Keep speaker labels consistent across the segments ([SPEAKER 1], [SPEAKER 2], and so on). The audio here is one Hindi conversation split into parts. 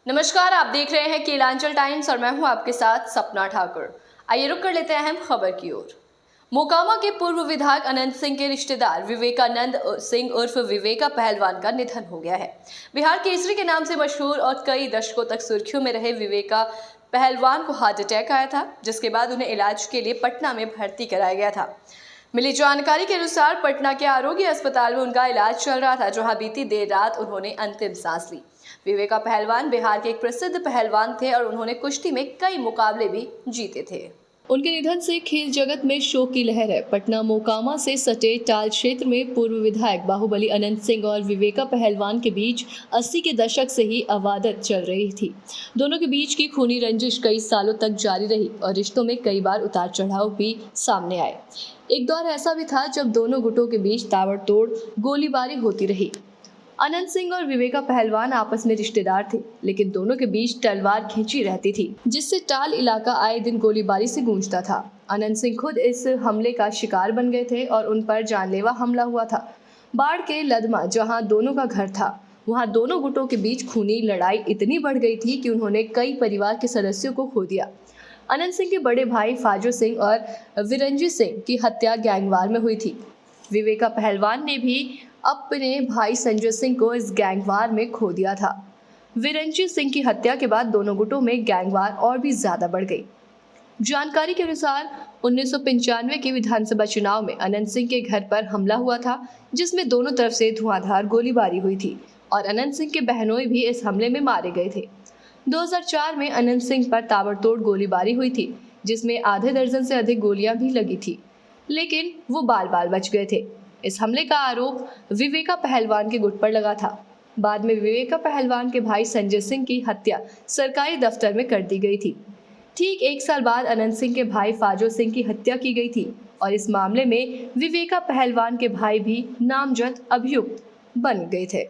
[SPEAKER 1] नमस्कार, आप देख रहे हैं केलांचल टाइम्स और मैं हूं आपके साथ सपना ठाकुर। आइए रुक कर लेते हैं अहम खबर की ओर। मोकामा के पूर्व विधायक अनंत सिंह के रिश्तेदार विवेकानंद सिंह उर्फ विवेका पहलवान का निधन हो गया है। बिहार केसरी के नाम से मशहूर और कई दशकों तक सुर्खियों में रहे विवेका पहलवान को हार्ट अटैक आया था, जिसके बाद उन्हें इलाज के लिए पटना में भर्ती कराया गया था। मिली जानकारी के अनुसार पटना के आरोग्य अस्पताल में उनका इलाज चल रहा था, जहां बीती देर रात उन्होंने अंतिम सांस ली। विवेका पहलवान बिहार के एक प्रसिद्ध पहलवान थे और उन्होंने कुश्ती में कई मुकाबले भी जीते थे। उनके निधन से खेल जगत में शोक की लहर है। पटना मोकामा से सटे टाल क्षेत्र में पूर्व विधायक बाहुबली अनंत सिंह और विवेका पहलवान के बीच 80 के दशक से ही अवादत चल रही थी। दोनों के बीच की खूनी रंजिश कई सालों तक जारी रही और रिश्तों में कई बार उतार चढ़ाव भी सामने आए। एक दौर ऐसा भी था जब दोनों गुटों के बीच ताबड़तोड़ गोलीबारी होती रही। अनंत सिंह और विवेका पहलवान आपस में रिश्तेदार थे, लेकिन दोनों के बीच तलवार खींची रहती थी, जिससे टाल इलाका आए दिन गोलीबारी से गूंजता था। अनंत सिंह खुद इस हमले का शिकार बन गए थे और उन पर जानलेवा हमला हुआ था। बाढ़ के लदमा, जहां दोनों का घर था, वहां दोनों गुटों के बीच खूनी लड़ाई इतनी बढ़ गई थी कि उन्होंने कई परिवार के सदस्यों को खो दिया। अनंत सिंह के बड़े भाई फाजो सिंह और विरंजी सिंह की हत्या गैंगवार में हुई थी। विवेका पहलवान ने भी अपने भाई संजय सिंह को इस गैंगवार में खो दिया था। विरंजी सिंह की हत्या के बाद दोनों गुटों में गैंगवार और भी ज्यादा बढ़ गई। जानकारी के अनुसार 1995 के विधानसभा चुनाव में अनंत सिंह के घर पर हमला हुआ था, जिसमें दोनों तरफ से धुआंधार गोलीबारी हुई थी और अनंत सिंह के बहनोई भी इस हमले में मारे गए थे। 2004 में अनंत सिंह पर ताबड़तोड़ गोलीबारी हुई थी, जिसमें आधे दर्जन से अधिक गोलियां भी लगी थी, लेकिन वो बाल बाल बच गए थे। इस हमले का आरोप विवेका पहलवान के गुट पर लगा था। बाद में विवेका पहलवान के भाई संजय सिंह की हत्या सरकारी दफ्तर में कर दी गई थी। ठीक एक साल बाद अनंत सिंह के भाई फाजो सिंह की हत्या की गई थी और इस मामले में विवेका पहलवान के भाई भी नामजद अभियुक्त बन गए थे।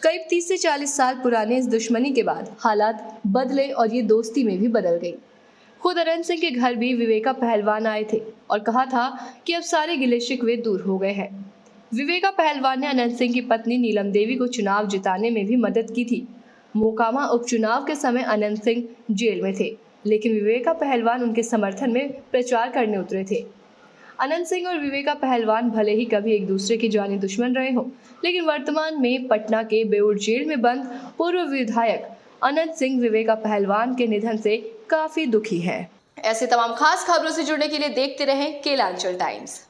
[SPEAKER 1] करीब 30 से 40 साल पुराने इस दुश्मनी के बाद हालात बदले और ये दोस्ती में भी बदल गई। खुद अनंत सिंह के घर भी विवेका पहलवान आए थे और कहा था कि अब सारे गिले शिकवे दूर हो गए हैं। विवेका पहलवान ने अनंत सिंह की पत्नी नीलम देवी को चुनाव जिताने में भी मदद की थी। मोकामा उपचुनाव के समय अनंत सिंह जेल में थे, लेकिन विवेका पहलवान उनके समर्थन में प्रचार करने उतरे थे। अनंत सिंह और विवेका पहलवान भले ही कभी एक दूसरे के जानी दुश्मन रहे हों, लेकिन वर्तमान में पटना के बेउर जेल में बंद पूर्व विधायक अनंत सिंह विवेका पहलवान के निधन से काफी दुखी है। ऐसे तमाम खास खबरों से जुड़ने के लिए देखते रहें केलांचल टाइम्स।